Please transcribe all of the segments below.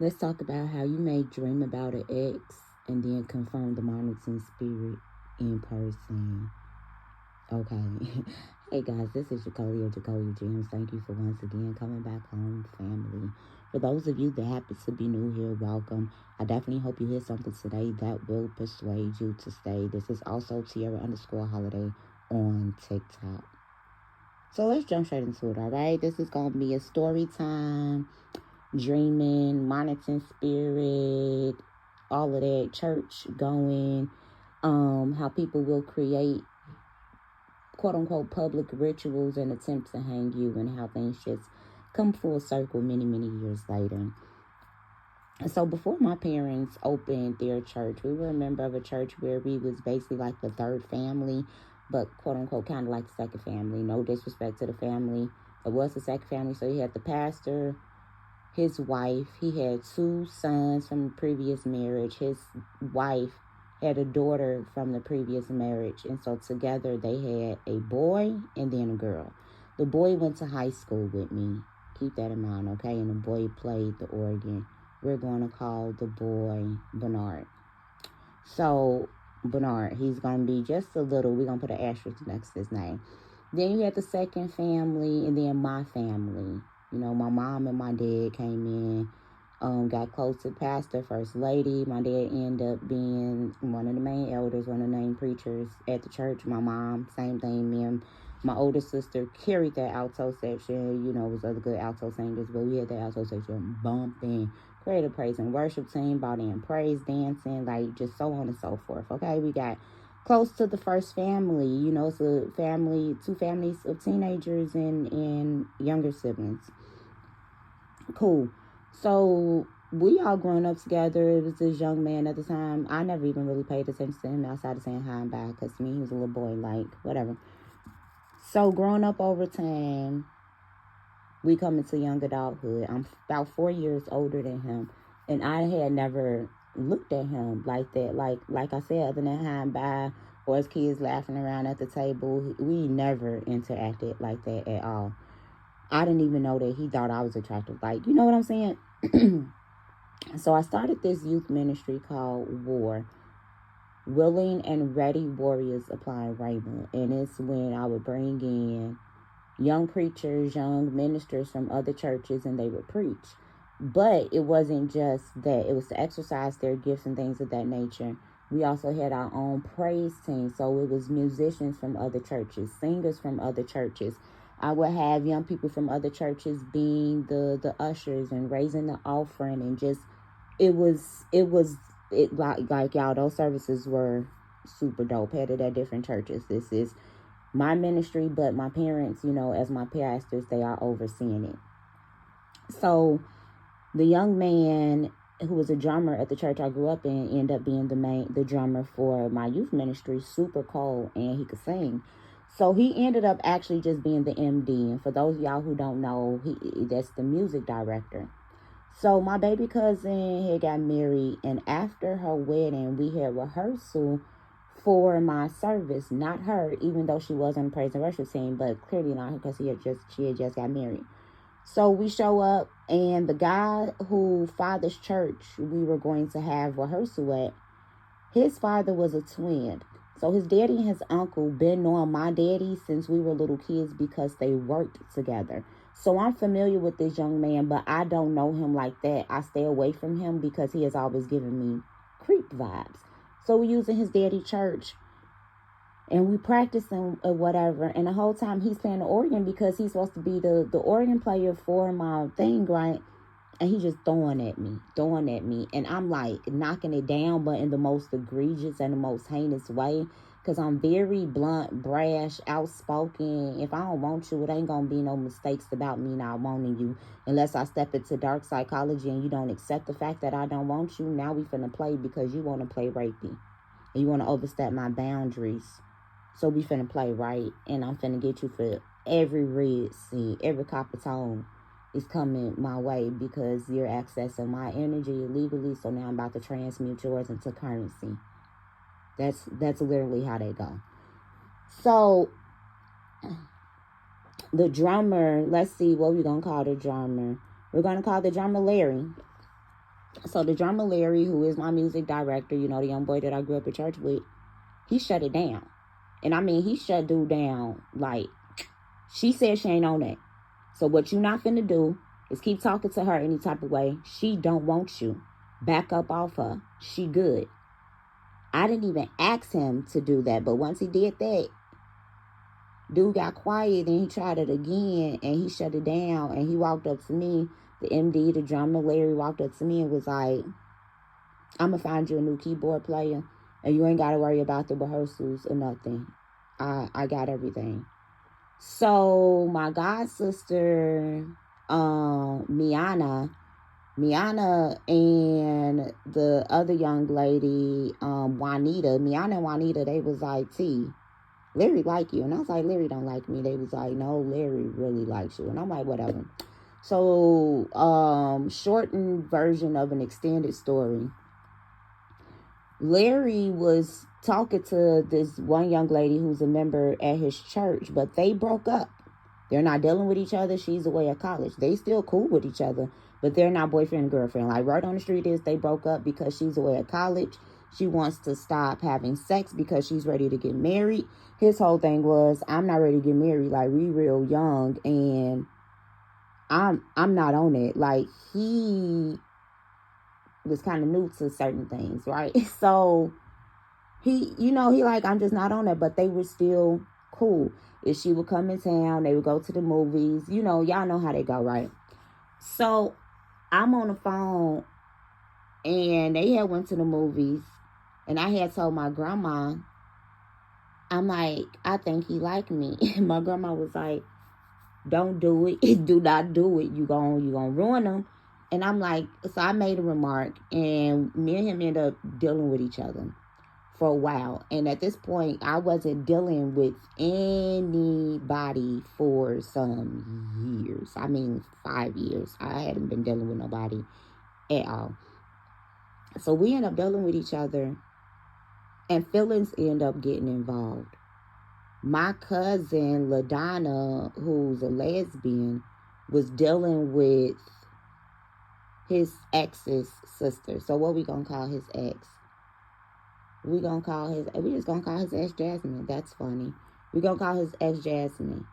Let's talk about how you may dream about an ex and then confirm the monitoring spirit in person. Okay. Hey guys, this is Jacolia of Jacolia James. Thank you for once again coming back home, family. For those of you that happen to be new here, welcome. I definitely hope you hear something today that will persuade you to stay. This is also Tierra_Holiday on TikTok. So let's jump straight into it, alright? This is going to be a story time, dreaming, monitoring spirit, all of that, church going, how people will create quote unquote public rituals and attempts to hang you, and how things just come full circle many years later. So before my parents opened their church, we were a member of a church where we was basically like the third family, but quote unquote kind of like the second family. No disrespect to the family. It was the second family. So you had the pastor, his wife. He had two sons from the previous marriage. His wife had a daughter from the previous marriage. And so together they had a boy and then a girl. The boy went to high school with me. Keep that in mind, okay? And the boy played the organ. We're going to call the boy Bernard. So Bernard, he's going to be just a little, we're going to put an asterisk next to his name. Then you had the second family, and then my family. You know, my mom and my dad came in, got close to the pastor, first lady. My dad ended up being one of the main elders, one of the main preachers at the church. My mom, same thing. Me and my older sister carried that alto section. You know, it was other good alto singers, but we had that alto section bumping. Created praise and worship team, brought in praise dancing, like just so on and so forth. Okay, we got close to the first family. You know, it's a family, two families of teenagers and younger siblings. Cool. So we all grown up together. It was this young man at the time. I never even really paid attention to him outside of saying hi and bye, because to me he was a little boy, like whatever. So growing up over time, we come into young adulthood. I'm about 4 years older than him, and I had never looked at him like that. Like I said, other than hi and bye, or as kids laughing around at the table, we never interacted like that at all. I didn't even know that he thought I was attractive. Like, you know what I'm saying? So I started this youth ministry called WAR, Willing and Ready Warriors Applying Rhema. And it's when I would bring in young preachers, young ministers from other churches, and they would preach. But it wasn't just that. It was to exercise their gifts and things of that nature. We also had our own praise team. So it was musicians from other churches, singers from other churches. I would have young people from other churches being the ushers and raising the offering, and just it was like y'all, those services were super dope. Had it at different churches. This is my ministry, but my parents, you know, as my pastors, they are overseeing it. So the young man who was a drummer at the church I grew up in ended up being the drummer for my youth ministry, super cold, and he could sing. So he ended up actually just being the MD. And for those of y'all who don't know, that's the music director. So my baby cousin had got married, and after her wedding, we had rehearsal for my service. Not her, even though she was on the praise and worship team, but clearly not her, because she had just got married. So we show up, and the guy who father's church we were going to have rehearsal at, his father was a twin. So his daddy and his uncle been knowing my daddy since we were little kids because they worked together. So I'm familiar with this young man, but I don't know him like that. I stay away from him because he has always given me creep vibes. So we're using his daddy church, and we practicing or whatever. And the whole time he's playing the organ, because he's supposed to be the organ player for my thing, right? And he's just throwing at me. And I'm like knocking it down, but in the most egregious and the most heinous way. Because I'm very blunt, brash, outspoken. If I don't want you, it ain't going to be no mistakes about me not wanting you. Unless I step into dark psychology and you don't accept the fact that I don't want you. Now we finna play because you want to play rapey. And you want to overstep my boundaries. So we finna play, right? And I'm finna get you for every red sea, every copper tone is coming my way, because you're accessing my energy illegally. So now I'm about to transmute yours into currency. That's literally how they go. So the drummer, let's see what we're gonna call the drummer. We're gonna call the drummer Larry. So the drummer Larry, who is my music director, you know, the young boy that I grew up in church with, he shut it down. And I mean, he shut dude down. Like, she said she ain't on that. So what you not finna do is keep talking to her any type of way. She don't want you. Back up off her. She good. I didn't even ask him to do that. But once he did that, dude got quiet and he tried it again and he shut it down. And he walked up to me. The MD, the drummer, Larry, walked up to me and was like, I'm going to find you a new keyboard player. And you ain't got to worry about the rehearsals or nothing. I got everything. So my god sister, Miana and the other young lady, Juanita, Miana and Juanita, they was like, T, Larry like you. And I was like, Larry don't like me. They was like, no, Larry really likes you. And I'm like, whatever. So, shortened version of an extended story. Larry was talking to this one young lady who's a member at his church, but they broke up. They're not dealing with each other. She's away at college. They still cool with each other, but they're not boyfriend and girlfriend. Like right on the street is they broke up because she's away at college. She wants to stop having sex because she's ready to get married. His whole thing was, I'm not ready to get married. Like we real young and I'm not on it. Like he was kind of new to certain things, right? So he like, I'm just not on that, but they were still cool. If she would come in town, they would go to the movies, y'all know how they go, right? So I'm on the phone and they had went to the movies and I had told my grandma, I'm like, I think he liked me. And my grandma was like, don't do it. Do not do it. You gonna ruin him. And I'm like, so I made a remark and me and him ended up dealing with each other for a while. And at this point, I wasn't dealing with anybody for some years. I mean, 5 years. I hadn't been dealing with nobody at all. So we end up dealing with each other and feelings end up getting involved. My cousin, LaDonna, who's a lesbian, was dealing with his ex's sister. So what we gonna call his ex? We just gonna call his ex Jasmine. That's funny. We gonna call his ex Jasmine.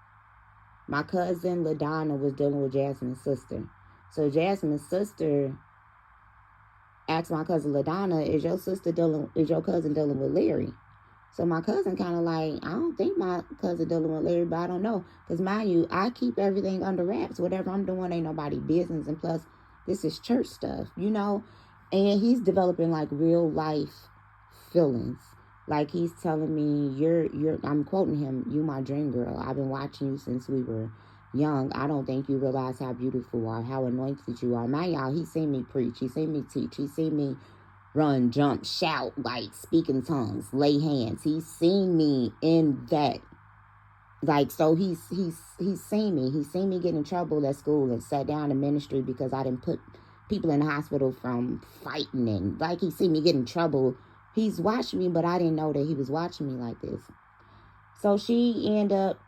My cousin LaDonna was dealing with Jasmine's sister. So Jasmine's sister asked my cousin LaDonna, is your cousin dealing with Larry? So my cousin kind of like, I don't think my cousin dealing with Larry, but I don't know. Because mind you, I keep everything under wraps. Whatever I'm doing ain't nobody business. And plus, this is church stuff, And he's developing like real life feelings. Like he's telling me, I'm quoting him, you my dream girl. I've been watching you since we were young. I don't think you realize how beautiful you are, how anointed you are. Now, y'all, he's seen me preach. He's seen me teach. He's seen me run, jump, shout, like speak in tongues, lay hands. He's seen me in that. Like, so he's seen me. He's seen me get in trouble at school and sat down in ministry because I didn't put people in the hospital from fighting. And like, he's seen me get in trouble. He's watched me, but I didn't know that he was watching me like this. So she ended up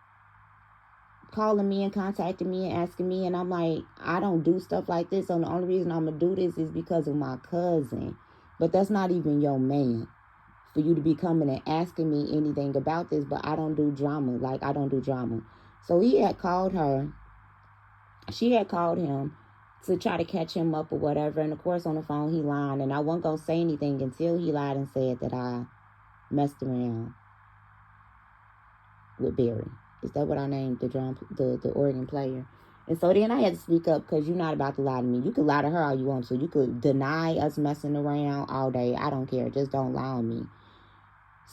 calling me and contacting me and asking me. And I'm like, I don't do stuff like this. So the only reason I'm going to do this is because of my cousin. But that's not even your man for you to be coming and asking me anything about this. But I don't do drama. Like, I don't do drama. So he had called her. She had called him to try to catch him up or whatever. And of course, on the phone, he lied. And I wasn't going to say anything until he lied and said that I messed around with Barry. Is that what I named the organ player? And so then I had to speak up because you're not about to lie to me. You can lie to her all you want to. You could deny us messing around all day. I don't care. Just don't lie on me.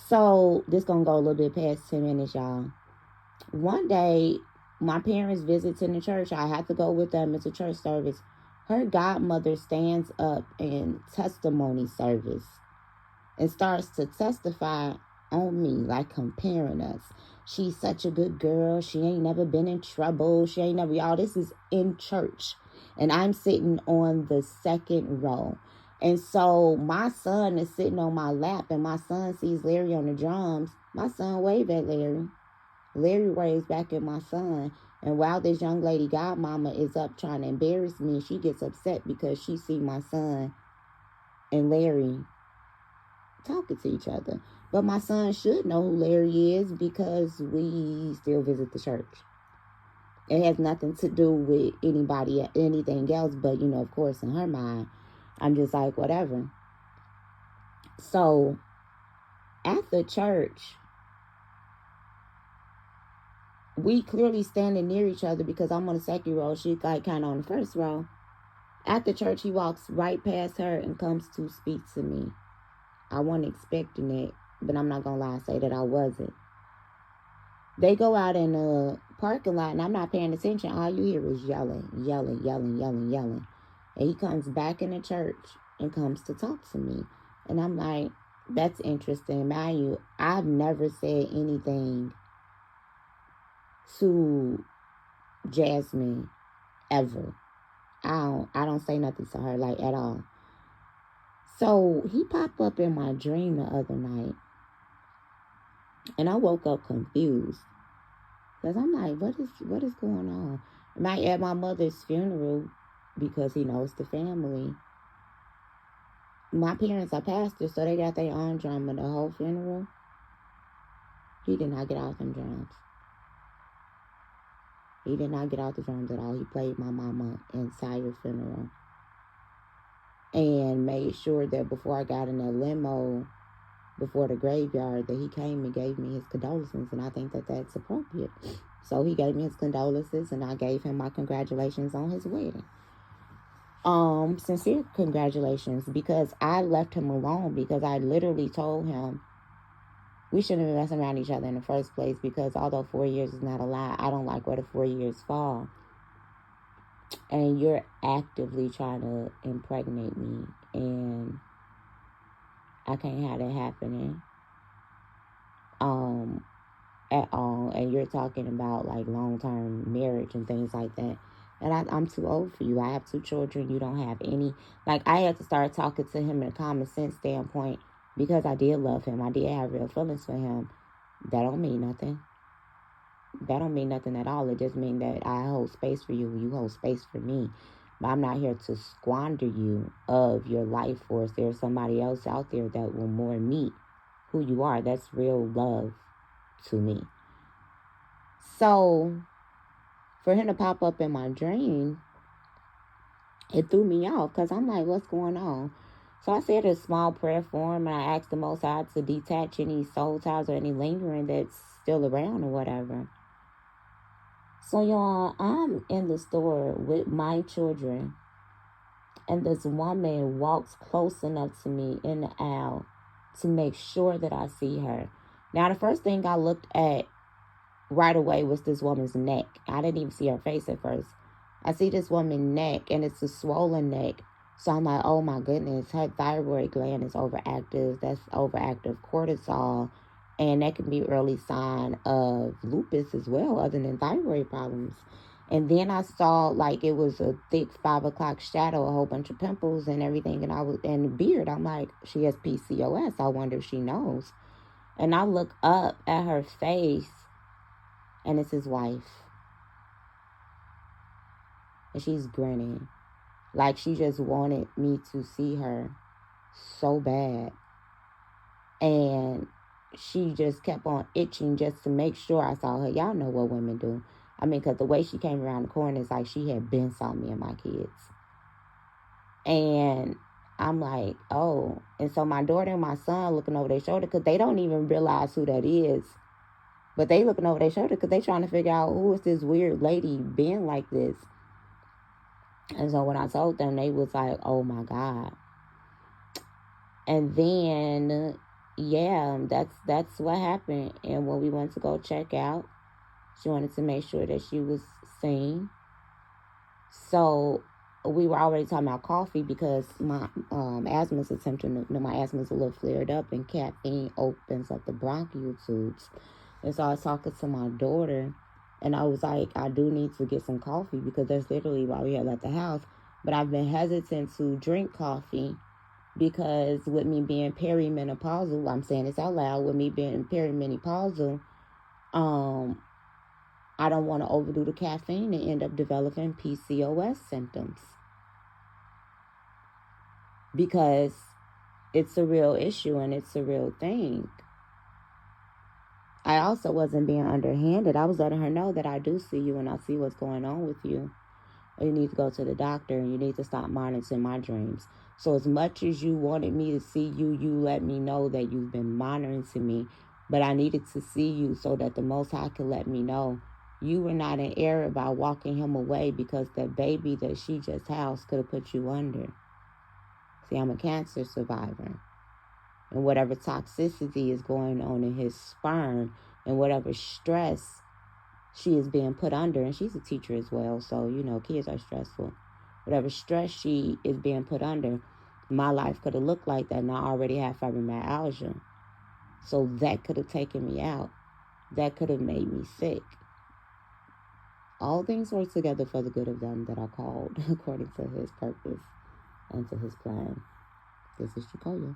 So this going to go a little bit past 10 minutes, y'all. One day, my parents visited the church. I had to go with them. It's a church service. Her godmother stands up in testimony service and starts to testify on me, like comparing us. She's such a good girl. She ain't never been in trouble. She ain't never, y'all, this is in church. And I'm sitting on the second row. And so my son is sitting on my lap and my son sees Larry on the drums. My son waved at Larry. Larry waves back at my son. And while this young lady godmama is up trying to embarrass me, she gets upset because she see my son and Larry talking to each other. But my son should know who Larry is because we still visit the church. It has nothing to do with anybody, anything else. But, you know, of course, in her mind, I'm just like, whatever. So, at the church, we clearly standing near each other because I'm on the second row. She's like kind of on the first row. At the church, he walks right past her and comes to speak to me. I wasn't expecting it, but I'm not going to lie and say that I wasn't. They go out in the parking lot, and I'm not paying attention. All you hear is yelling, yelling, yelling, yelling, yelling. And he comes back in the church and comes to talk to me. And I'm like, that's interesting. Mind you, I've never said anything to Jasmine ever. I don't say nothing to her, like, at all. So he popped up in my dream the other night. And I woke up confused. Because I'm like, what is going on? At my mother's funeral, because he knows the family. My parents are pastors, so they got their own drama the whole funeral. He did not get out them drums. He did not get out the drums at all. He played my mama entire funeral. And made sure that before I got in a limo, before the graveyard, that he came and gave me his condolences. And I think that that's appropriate. So he gave me his condolences, and I gave him my congratulations on his wedding. Sincere congratulations, because I left him alone, because I literally told him we shouldn't have been messing around each other in the first place, because although 4 years is not a lie, I don't like where the 4 years fall. And you're actively trying to impregnate me, and I can't have that happening at all. And you're talking about like long-term marriage and things like that. And I'm too old for you. I have 2 children. You don't have any. Like, I had to start talking to him in a common sense standpoint, because I did love him. I did have real feelings for him. That don't mean nothing. That don't mean nothing at all. It just means that I hold space for you. You hold space for me. But I'm not here to squander you of your life force. There's somebody else out there that will more meet who you are. That's real love to me. So, for him to pop up in my dream, it threw me off, because I'm like, what's going on? So I said a small prayer for him, and I asked the Most High to detach any soul ties or any lingering that's still around or whatever. So, y'all, I'm in the store with my children, and this woman walks close enough to me in the aisle to make sure that I see her. Now, the first thing I looked at right away was this woman's neck. I didn't even see her face at first. I see this woman's neck, and it's a swollen neck. So I'm like, oh my goodness, her thyroid gland is overactive. That's overactive cortisol. And that can be early sign of lupus as well, other than thyroid problems. And then I saw like it was a thick 5 o'clock shadow, a whole bunch of pimples and everything. And the beard. I'm like, she has PCOS. I wonder if she knows. And I look up at her face, and it's his wife. And she's grinning. Like she just wanted me to see her so bad. And she just kept on itching just to make sure I saw her. Y'all know what women do. I mean, because the way she came around the corner is like she had been saw me and my kids. And I'm like, oh. And so my daughter and my son looking over their shoulder, because they don't even realize who that is. But they looking over their shoulder because they trying to figure out who is this weird lady being like this. And so when I told them, they was like, oh my God. And then, yeah, that's what happened. And when we went to go check out, she wanted to make sure that she was seen. So we were already talking about coffee, because my asthma's my asthma's a little flared up, and caffeine opens up the bronchial tubes. And so I was talking to my daughter, and I was like, I do need to get some coffee, because that's literally why we had left the house. But I've been hesitant to drink coffee, because with me being perimenopausal, I'm saying this out loud, with me being perimenopausal, I don't want to overdo the caffeine and end up developing PCOS symptoms. Because it's a real issue and it's a real thing. I also wasn't being underhanded. I was letting her know that I do see you and I see what's going on with you. You need to go to the doctor and you need to stop monitoring my dreams. So as much as you wanted me to see you, you let me know that you've been monitoring me. But I needed to see you so that the Most High could let me know you were not in error by walking him away, because that baby that she just housed could have put you under. See, I'm a cancer survivor. And whatever toxicity is going on in his sperm and whatever stress she is being put under, and she's a teacher as well, so, you know, kids are stressful. Whatever stress she is being put under, my life could have looked like that, and I already have fibromyalgia. So that could have taken me out. That could have made me sick. All things work together for the good of them that are called according to his purpose and to his plan. This is Jacolia.